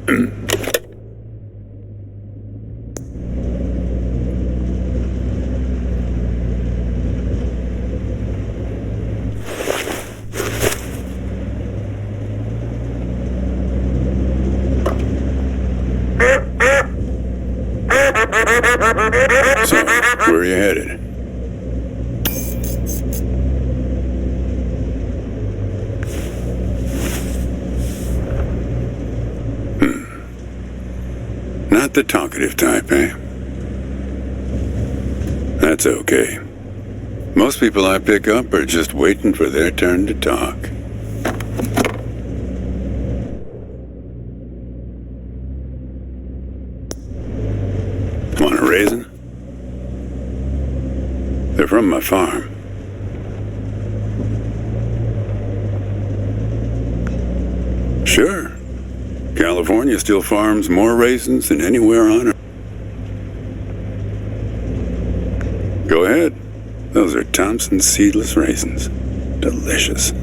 So, where are you headed? Not the talkative type, eh? That's okay. Most people I pick up are just waiting for their turn to talk. Want a raisin? They're from my farm. Sure. California still farms more raisins than anywhere on Earth. Go ahead. Those are Thompson seedless raisins. Delicious.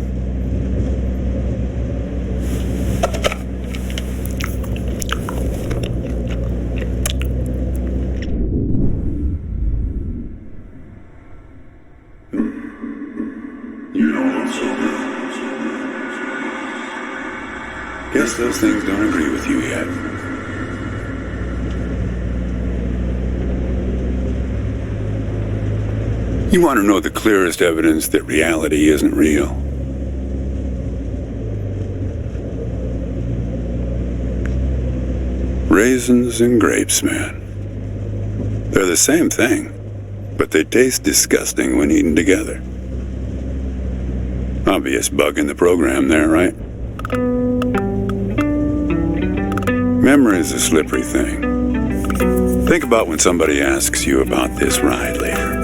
You don't look so good. Guess those things don't agree with you yet. You want to know the clearest evidence that reality isn't real? Raisins and grapes, man. They're the same thing, but they taste disgusting when eaten together. Obvious bug in the program there, right? Memory's a slippery thing. Think about when somebody asks you about this ride later,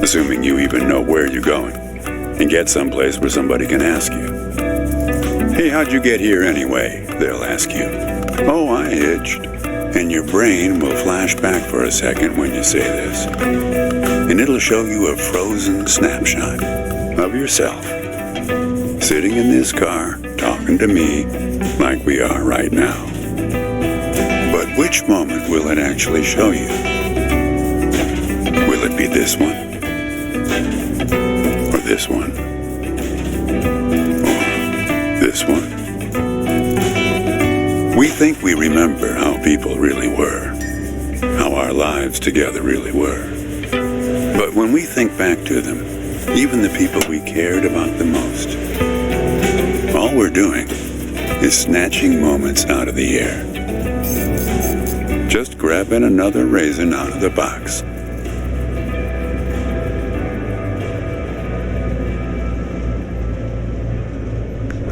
assuming you even know where you're going, and get someplace where somebody can ask you. Hey, how'd you get here anyway? They'll ask you. Oh, I hitched. And your brain will flash back for a second when you say this. And it'll show you a frozen snapshot of yourself, sitting in this car, talking to me like we are right now. But which moment will it actually show you? Will it be this one? Or this one? Or this one? We think we remember how people really were, how our lives together really were. But when we think back to them, even the people we cared about the most, all we're doing is snatching moments out of the air. Just grabbing another raisin out of the box.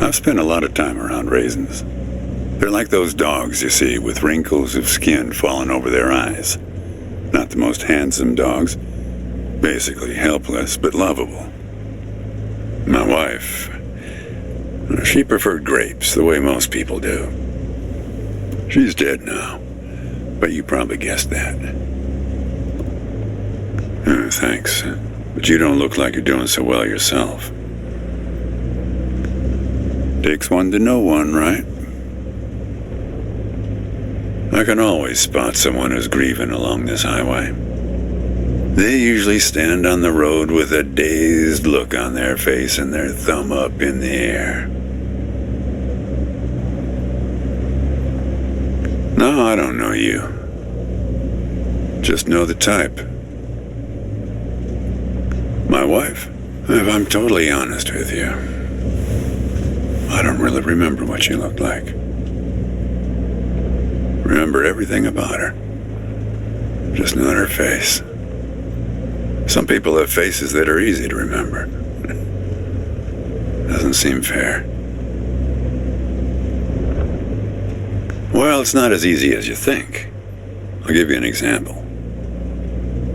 I've spent a lot of time around raisins. They're like those dogs you see with wrinkles of skin falling over their eyes. Not the most handsome dogs. Basically helpless, but lovable. My wife, she preferred grapes the way most people do. She's dead now, but you probably guessed that. Thanks, but you don't look like you're doing so well yourself. Takes one to know one, right? I can always spot someone who's grieving along this highway. They usually stand on the road with a dazed look on their face and their thumb up in the air. No, I don't know you. Just know the type. My wife, if I'm totally honest with you, I don't really remember what she looked like. Remember everything about her, just not her face. Some people have faces that are easy to remember. Doesn't seem fair. Well, it's not as easy as you think. I'll give you an example.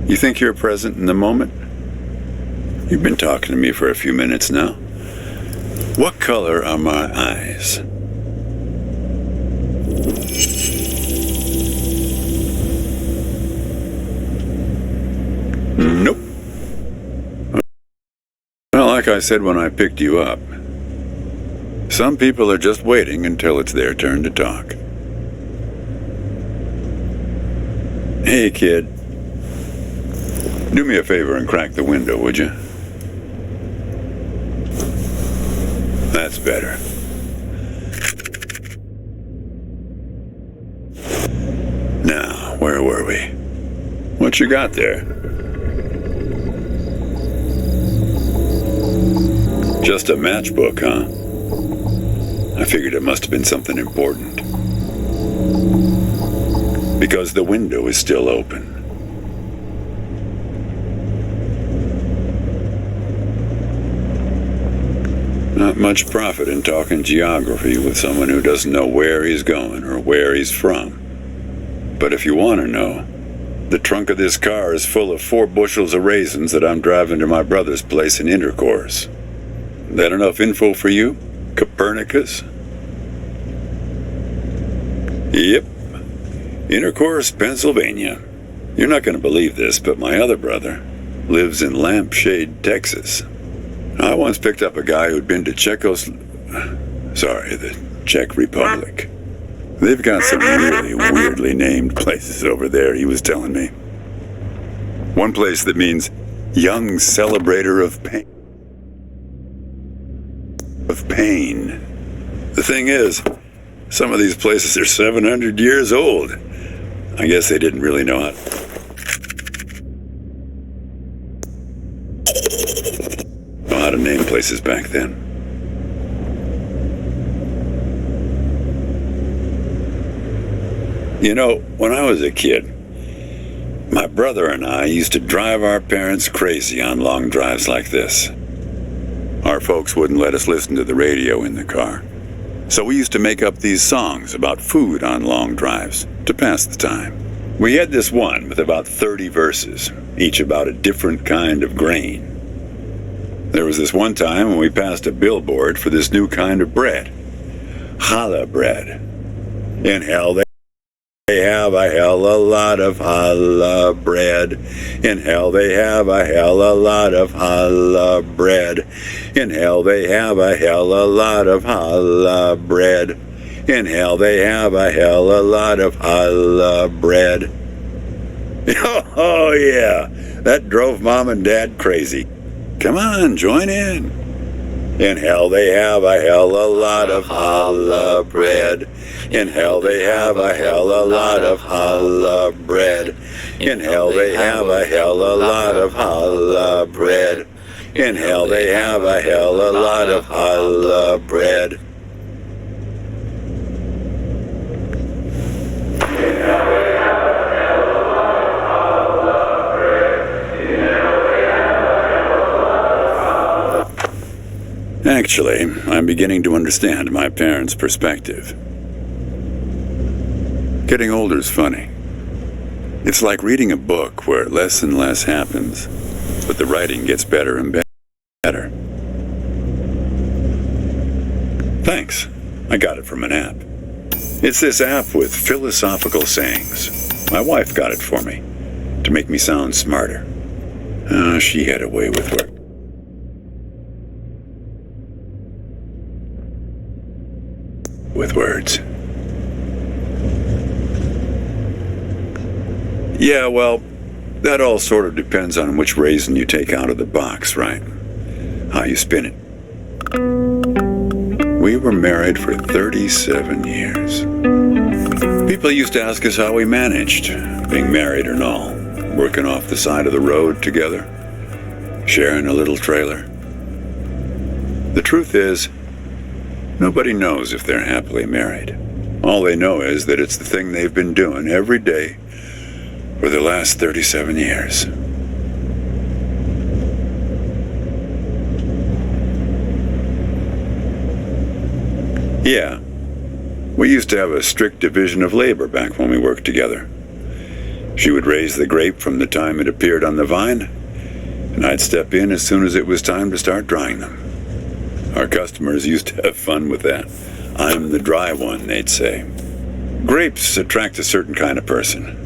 You think you're present in the moment? You've been talking to me for a few minutes now. What color are my eyes? Nope. Well, like I said when I picked you up, some people are just waiting until it's their turn to talk. Hey, kid. Do me a favor and crack the window, would you? That's better. Now, where were we? What you got there? Just a matchbook, huh? I figured it must have been something important. Because the window is still open. Not much profit in talking geography with someone who doesn't know where he's going or where he's from. But if you want to know, the trunk of this car is full of 4 bushels of raisins that I'm driving to my brother's place in Intercourse. That enough info for you, Copernicus? Yep. Intercourse, Pennsylvania. You're not going to believe this, but my other brother lives in Lampshade, Texas. I once picked up a guy who'd been to the Czech Republic. They've got some really weirdly named places over there, he was telling me. One place that means young celebrator of pain. The thing is, some of these places are 700 years old. I guess they didn't really know how to name places back then. You know, when I was a kid, my brother and I used to drive our parents crazy on long drives like this. Our folks wouldn't let us listen to the radio in the car. So we used to make up these songs about food on long drives to pass the time. We had this one with about 30 verses, each about a different kind of grain. There was this one time when we passed a billboard for this new kind of bread. Challah bread. In hell they have a hell a lot of challah bread. In hell they have a hell a lot of challah bread. In hell they have a hell a lot of challah bread. In hell they have a hell a lot of challah bread. Oh yeah, that drove Mom and Dad crazy. Come on, join in. In hell they have a hell a lot of challah bread. In hell they have a hell a lot of challah bread. In hell they have a hell a lot of challah bread. In hell they have a hell a lot of challah bread. Actually, I'm beginning to understand my parents' perspective. Getting older's funny. It's like reading a book where less and less happens, but the writing gets better and better. Thanks. I got it from an app. It's this app with philosophical sayings. My wife got it for me, to make me sound smarter. She had a way with work. With words. Yeah, well, that all sort of depends on which raisin you take out of the box, right? How you spin it. We were married for 37 years. People used to ask us how we managed, being married and all, working off the side of the road together, sharing a little trailer. The truth is, nobody knows if they're happily married. All they know is that it's the thing they've been doing every day for the last 37 years. Yeah, we used to have a strict division of labor back when we worked together. She would raise the grape from the time it appeared on the vine, and I'd step in as soon as it was time to start drying them. Our customers used to have fun with that. I'm the dry one, they'd say. Grapes attract a certain kind of person.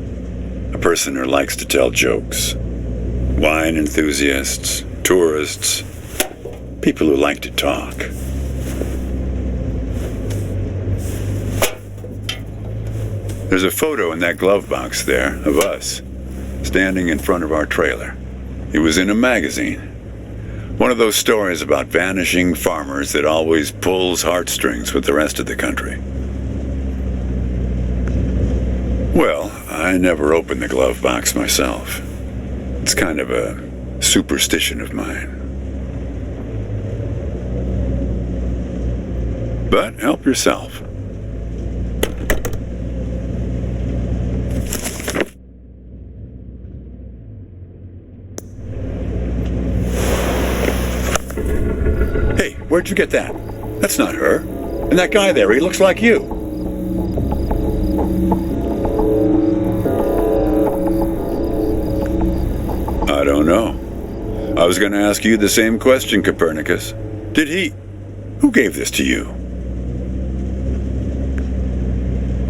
A person who likes to tell jokes. Wine enthusiasts, tourists, people who like to talk. There's a photo in that glove box there of us, standing in front of our trailer. It was in a magazine. One of those stories about vanishing farmers that always pulls heartstrings with the rest of the country. Well, I never opened the glove box myself. It's kind of a superstition of mine. But help yourself. Hey, where'd you get that? That's not her. And that guy there, he looks like you. I don't know. I was going to ask you the same question, Copernicus. Did he... Who gave this to you?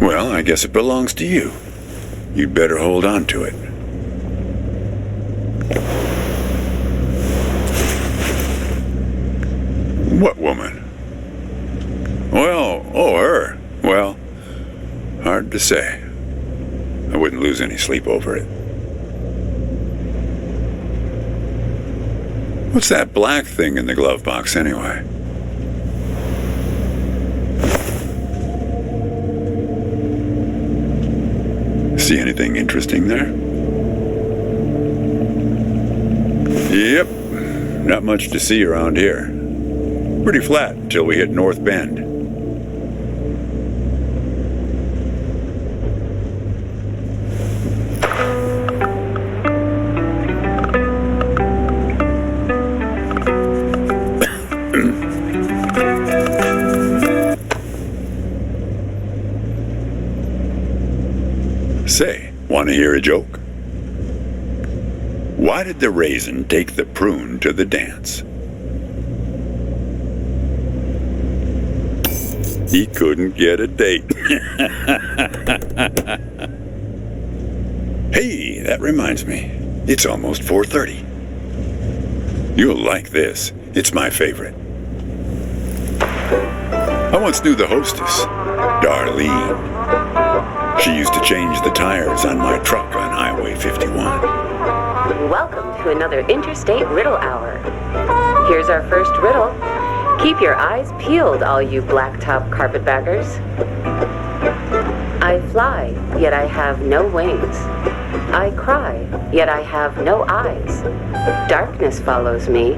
Well, I guess it belongs to you. You'd better hold on to it. What woman? Well, oh, her. Well, hard to say. I wouldn't lose any sleep over it. What's that black thing in the glove box anyway? See anything interesting there? Yep, not much to see around here. Pretty flat until we hit North Bend. Say, want to hear a joke? Why did the raisin take the prune to the dance? He couldn't get a date. Hey, that reminds me. It's almost 4:30. You'll like this. It's my favorite. I once knew the hostess, Darlene. She used to change the tires on my truck on Highway 51. Welcome to another Interstate Riddle Hour. Here's our first riddle. Keep your eyes peeled, all you blacktop carpetbaggers. I fly, yet I have no wings. I cry, yet I have no eyes. Darkness follows me.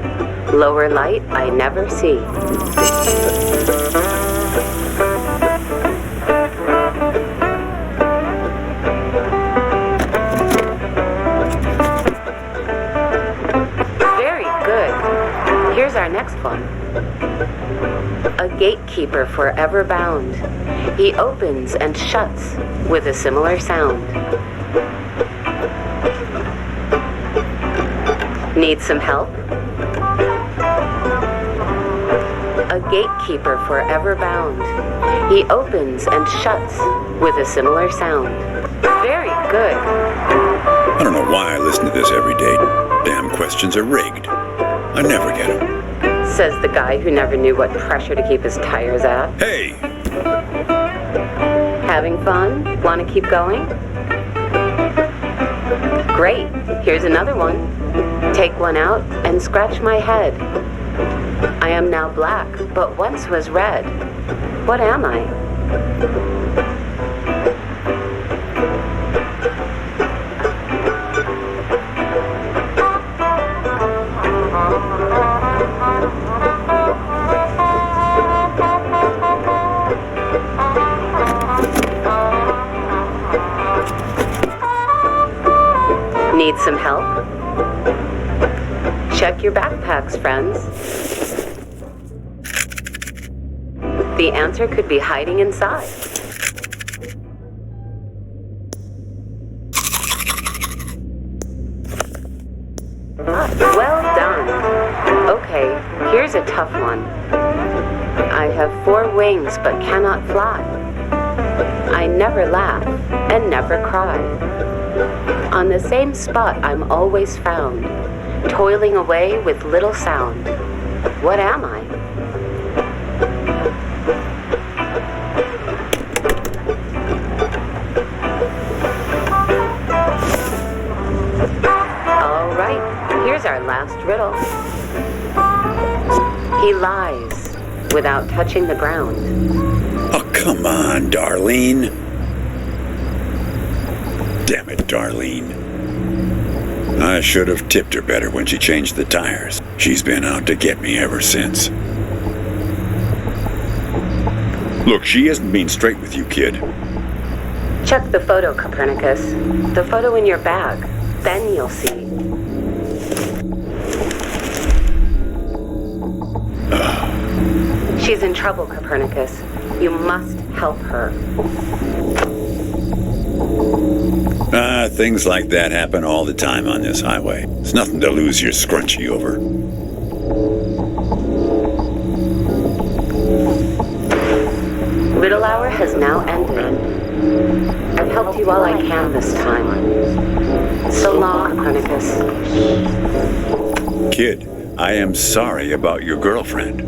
Lower light I never see. Here's our next one. A gatekeeper forever bound. He opens and shuts with a similar sound. Need some help? A gatekeeper forever bound. He opens and shuts with a similar sound. Very good. I don't know why I listen to this every day. Damn questions are rigged. I never get them. Says the guy who never knew what pressure to keep his tires at. Hey! Having fun? Want to keep going? Great. Here's another one. Take one out and scratch my head. I am now black, but once was red. What am I? Need some help? Check your backpacks, friends. The answer could be hiding inside. Well done. Okay, here's a tough one. I have 4 wings but cannot fly. I never laugh and never cry. On the same spot I'm always found, toiling away with little sound. What am I? our last riddle. He lies without touching the ground. Oh, come on, Darlene. Damn it, Darlene. I should have tipped her better when she changed the tires. She's been out to get me ever since. Look, she isn't being straight with you, kid. Check the photo, Copernicus. The photo in your bag. Then you'll see. She's in trouble, Copernicus. You must help her. Things like that happen all the time on this highway. It's nothing to lose your scrunchie over. Riddle hour has now ended. I've helped you all I can this time. So long, Copernicus. Kid, I am sorry about your girlfriend,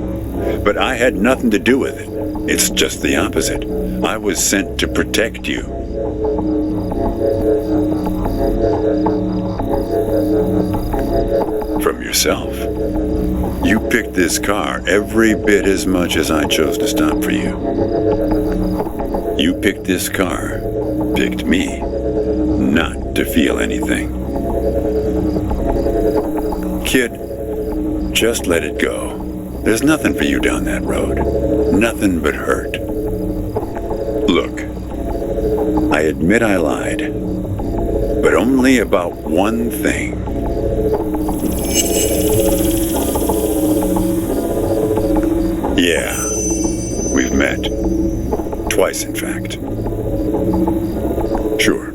but I had nothing to do with it. It's just the opposite. I was sent to protect you. From yourself. You picked this car every bit as much as I chose to stop for you. You picked this car, picked me, not to feel anything. Kid, just let it go. There's nothing for you down that road. Nothing but hurt. Look, I admit I lied, but only about one thing. Yeah, we've met. Twice, in fact. Sure.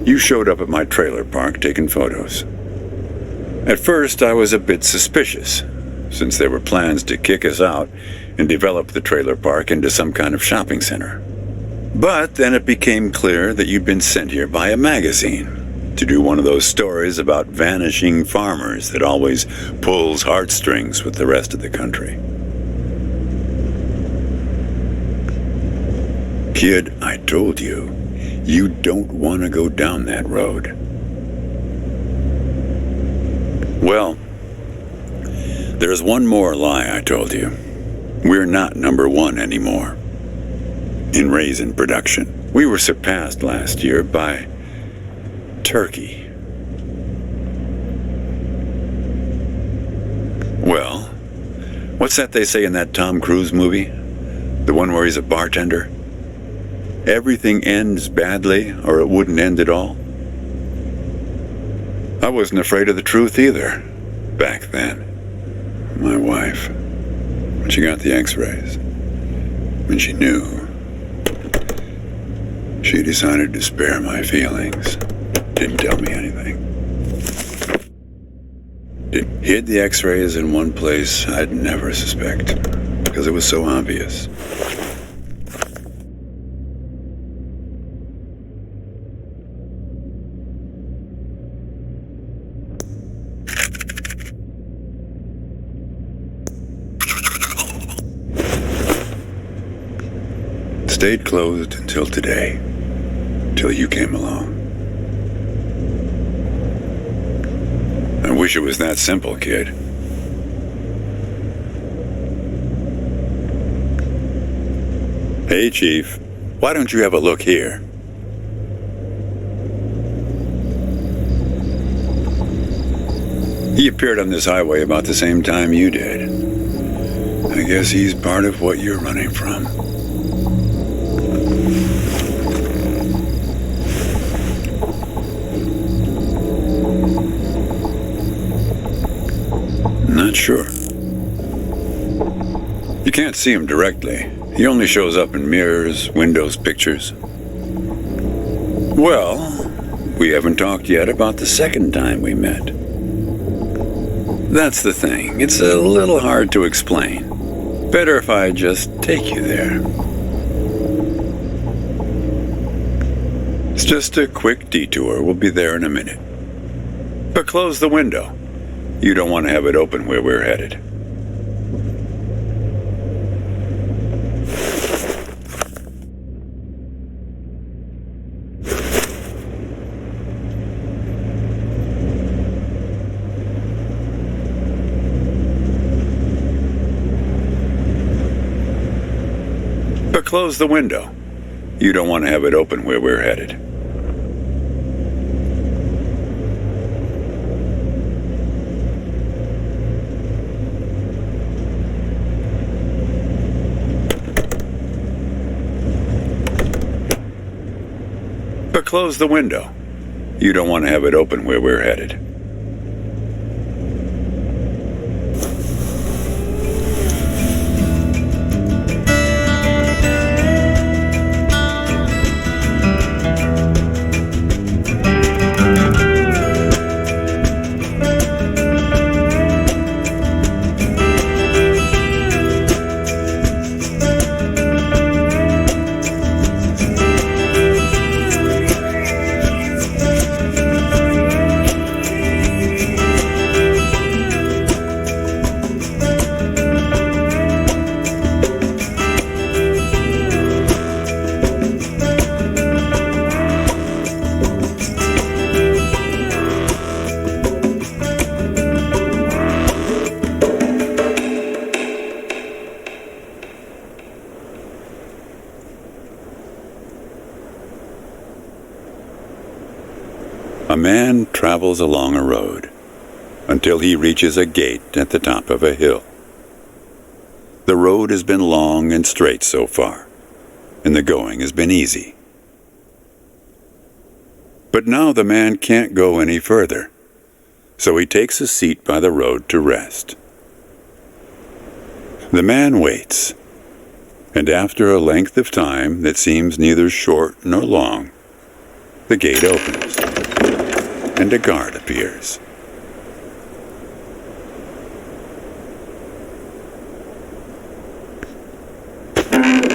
You showed up at my trailer park taking photos. At first, I was a bit suspicious, since there were plans to kick us out and develop the trailer park into some kind of shopping center. But then it became clear that you'd been sent here by a magazine to do one of those stories about vanishing farmers that always pulls heartstrings with the rest of the country. Kid, I told you, you don't want to go down that road. Well, there's one more lie I told you. We're not number one anymore. In raisin production, we were surpassed last year by turkey. Well, what's that they say in that Tom Cruise movie? The one where he's a bartender? Everything ends badly, or it wouldn't end at all. I wasn't afraid of the truth either, back then. My wife, when she got the x-rays, when she knew, she decided to spare my feelings. Didn't tell me anything. Hid the x-rays in one place I'd never suspect, because it was so obvious. Stayed closed until today, till you came along. I wish it was that simple, kid. Hey, Chief, why don't you have a look here? He appeared on this highway about the same time you did. I guess he's part of what you're running from. Not sure. You can't see him directly. He only shows up in mirrors, windows, pictures. Well, we haven't talked yet about the second time we met. That's the thing. It's a little hard to explain. Better if I just take you there. It's just a quick detour. We'll be there in a minute. But close the window. You don't want to have it open where we're headed. But close the window. You don't want to have it open where we're headed. But close the window. You don't want to have it open where we're headed. A man travels along a road until he reaches a gate at the top of a hill. The road has been long and straight so far, and the going has been easy. But now the man can't go any further, so he takes a seat by the road to rest. The man waits, and after a length of time that seems neither short nor long, the gate opens, and a guard appears.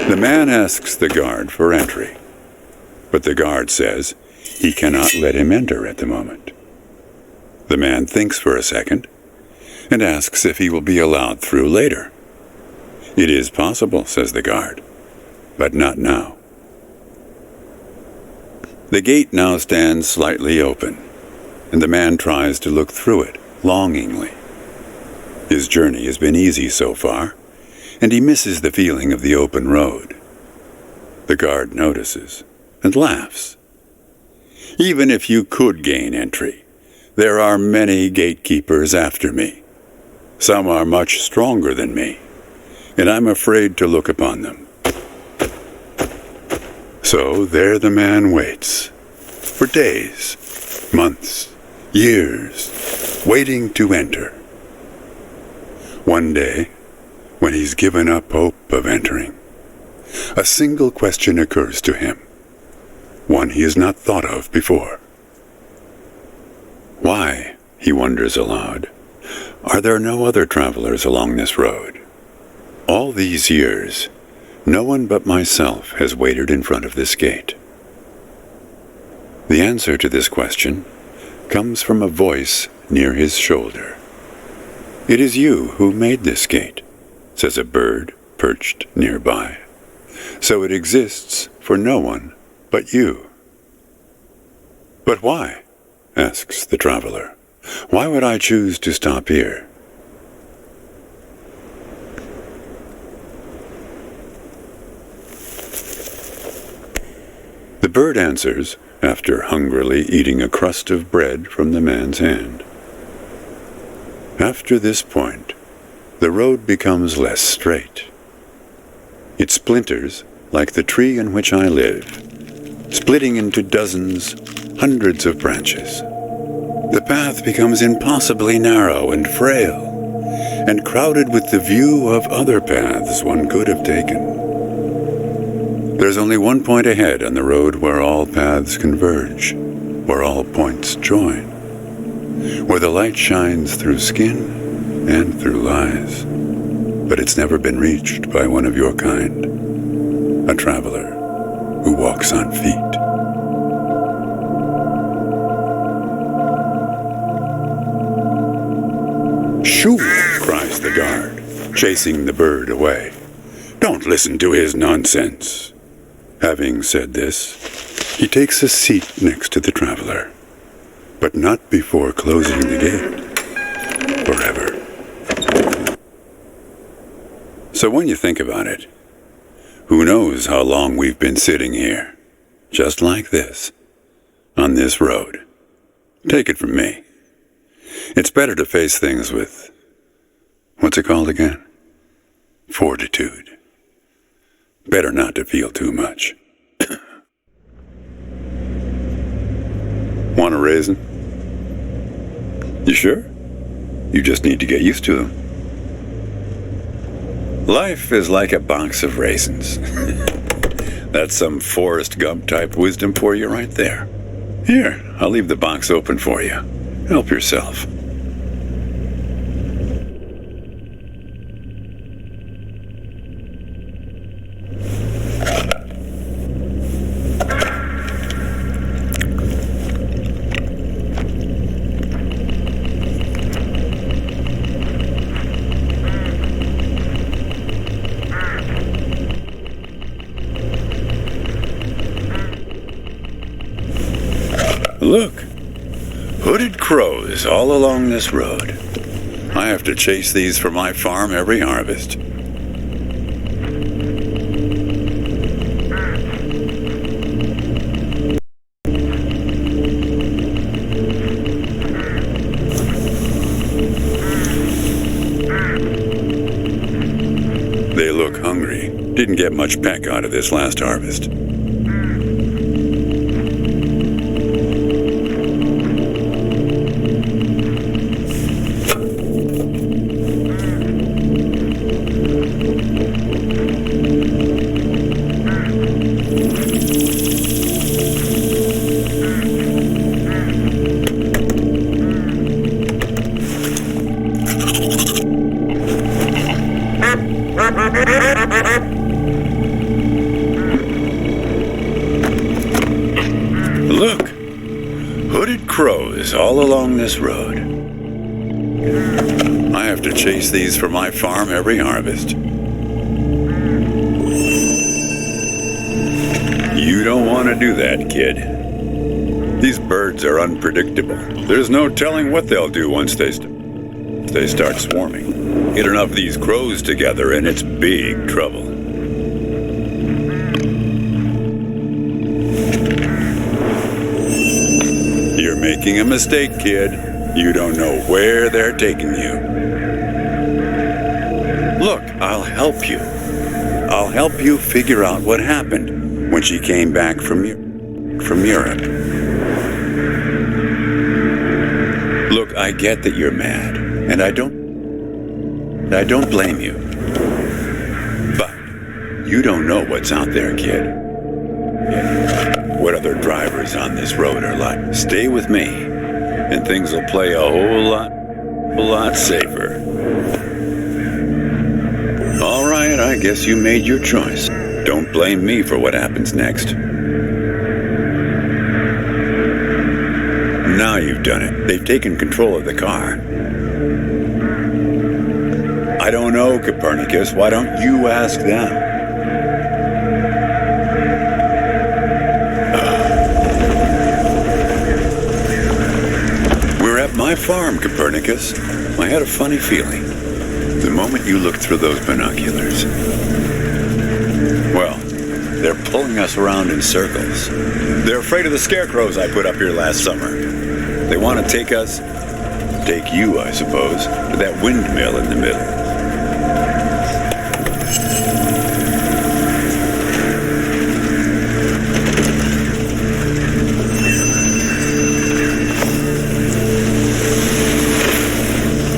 The man asks the guard for entry, but the guard says he cannot let him enter at the moment. The man thinks for a second and asks if he will be allowed through later. "It is possible," says the guard, "but not now." The gate now stands slightly open, and the man tries to look through it longingly. His journey has been easy so far, and he misses the feeling of the open road. The guard notices and laughs. "Even if you could gain entry, there are many gatekeepers after me. Some are much stronger than me, and I'm afraid to look upon them." So there the man waits, for days, months, years, waiting to enter. One day, when he's given up hope of entering, a single question occurs to him, one he has not thought of before. Why, he wonders aloud, are there no other travelers along this road? All these years, no one but myself has waited in front of this gate. The answer to this question comes from a voice near his shoulder. "It is you who made this gate," says a bird perched nearby. "So it exists for no one but you." "But why?" asks the traveler. "Why would I choose to stop here?" The bird answers after hungrily eating a crust of bread from the man's hand. After this point, the road becomes less straight. It splinters like the tree in which I live, splitting into dozens, hundreds of branches. The path becomes impossibly narrow and frail, and crowded with the view of other paths one could have taken. There's only one point ahead on the road where all paths converge, where all points join, where the light shines through skin and through lies. But it's never been reached by one of your kind, a traveler who walks on feet. "Shoo!" cries the guard, chasing the bird away. "Don't listen to his nonsense." Having said this, he takes a seat next to the traveler, but not before closing the gate forever. So when you think about it, Who knows how long we've been sitting here, just like this, on this road. Take it from me. It's better to face things with, what's it called again? Fortitude. Better not to feel too much. Want a raisin? You sure? You just need to get used to them. Life is like a box of raisins. That's some Forrest Gump type wisdom for you right there. Here, I'll leave the box open for you. Help yourself. Look, hooded crows all along this road. I have to chase these for my farm every harvest. They look hungry. Didn't get much peck out of this last harvest. Look, hooded crows all along this road. I have to chase these for my farm every harvest. You don't want to do that, kid. These birds are unpredictable. There's no telling what they'll do once they start swarming. Get enough of these crows together and it's big trouble. You're making a mistake, kid. You don't know where they're taking you. Look, I'll help you. I'll help you figure out what happened when she came back from Europe. Look, I get that you're mad, and I don't blame you. But you don't know what's out there, kid. What other drivers on this road are like. Stay with me, and things will play a whole lot safer. All right, I guess you made your choice. Don't blame me for what happens next. Now you've done it. They've taken control of the car. I don't know, Copernicus. Why don't you ask them? We're at my farm, Copernicus. I had a funny feeling the moment you looked through those binoculars. Well, they're pulling us around in circles. They're afraid of the scarecrows I put up here last summer. They want to take you, I suppose, to that windmill in the middle.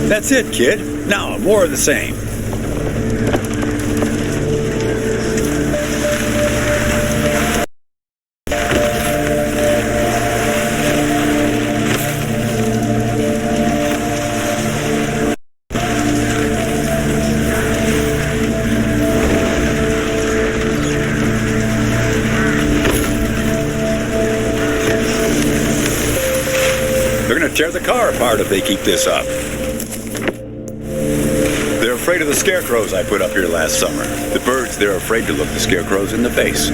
That's it, kid. Now, more of the same. They're going to tear the car apart if they keep this up. They're afraid of the scarecrows I put up here last summer. The birds, they're afraid to look the scarecrows in the face.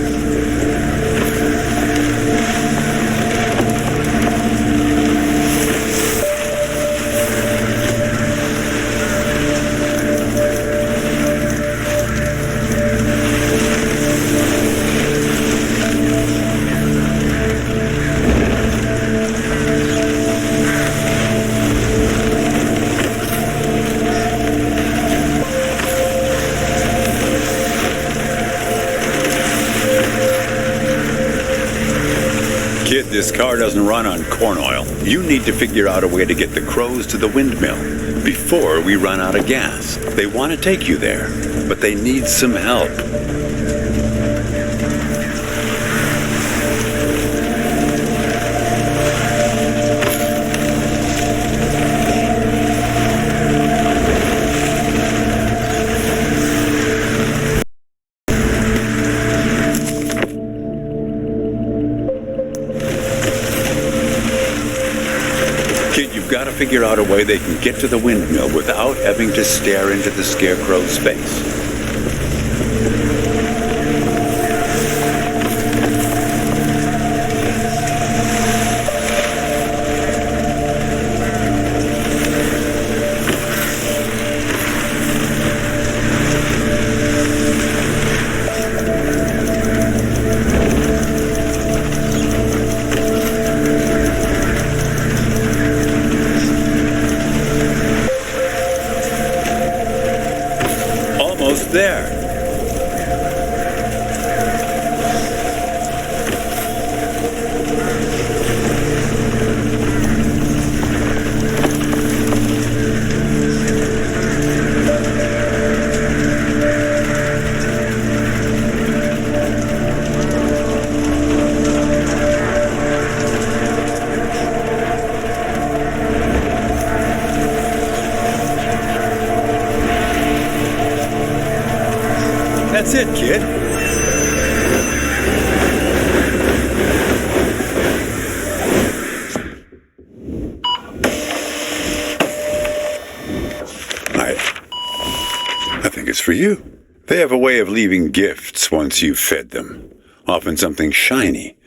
Kid, this car doesn't run on corn oil. You need to figure out a way to get the crows to the windmill before we run out of gas. They want to take you there, but they need some help. Got to figure out a way they can get to the windmill without having to stare into the scarecrow's face. There. That's it, kid. I think it's for you. They have a way of leaving gifts once you've fed them. Often something shiny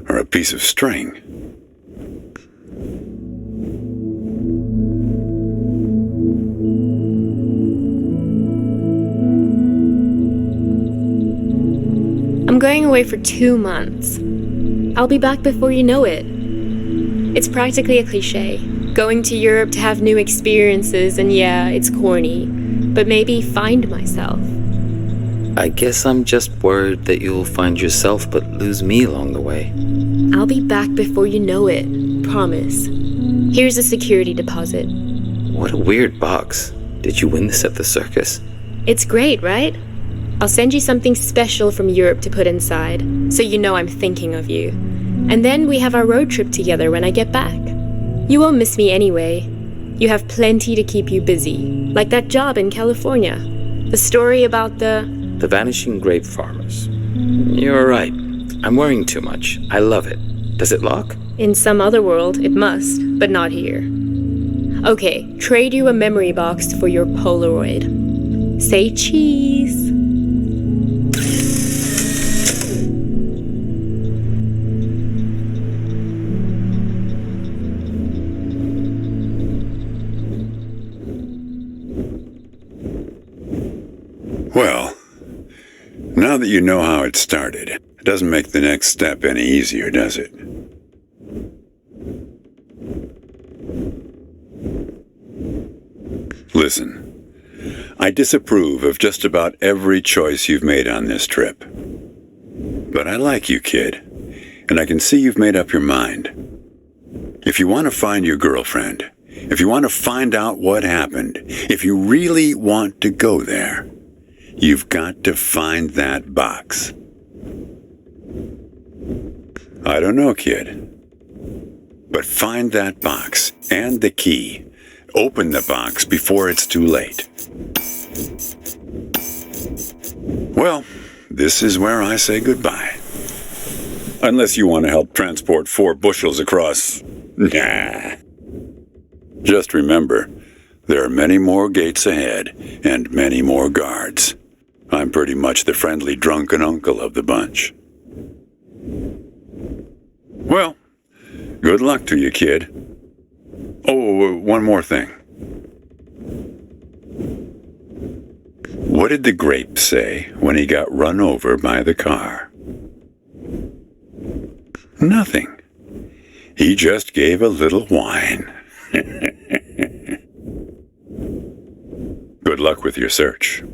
or a piece of string. I'm going away for 2 months. I'll be back before you know it. It's practically a cliche. Going to Europe to have new experiences, and yeah, it's corny. But maybe find myself. I guess I'm just worried that you'll find yourself but lose me along the way. I'll be back before you know it. Promise. Here's a security deposit. What a weird box. Did you win this at the circus? It's great, right? I'll send you something special from Europe to put inside, so you know I'm thinking of you. And then we have our road trip together when I get back. You won't miss me anyway. You have plenty to keep you busy, like that job in California. The story about the vanishing grape farmers. You're right. I'm worrying too much. I love it. Does it lock? In some other world, it must, but not here. Okay, trade you a memory box for your Polaroid. Say cheese. Well, now that you know how it started, it doesn't make the next step any easier, does it? Listen, I disapprove of just about every choice you've made on this trip. But I like you, kid, and I can see you've made up your mind. If you want to find your girlfriend, if you want to find out what happened, if you really want to go there, you've got to find that box. I don't know, kid. But find that box and the key. Open the box before it's too late. Well, this is where I say goodbye. Unless you want to help transport 4 bushels across. Nah. Just remember, there are many more gates ahead and many more guards. I'm pretty much the friendly drunken uncle of the bunch. Well, good luck to you, kid. Oh, one more thing. What did the grape say when he got run over by the car? Nothing. He just gave a little whine. Good luck with your search.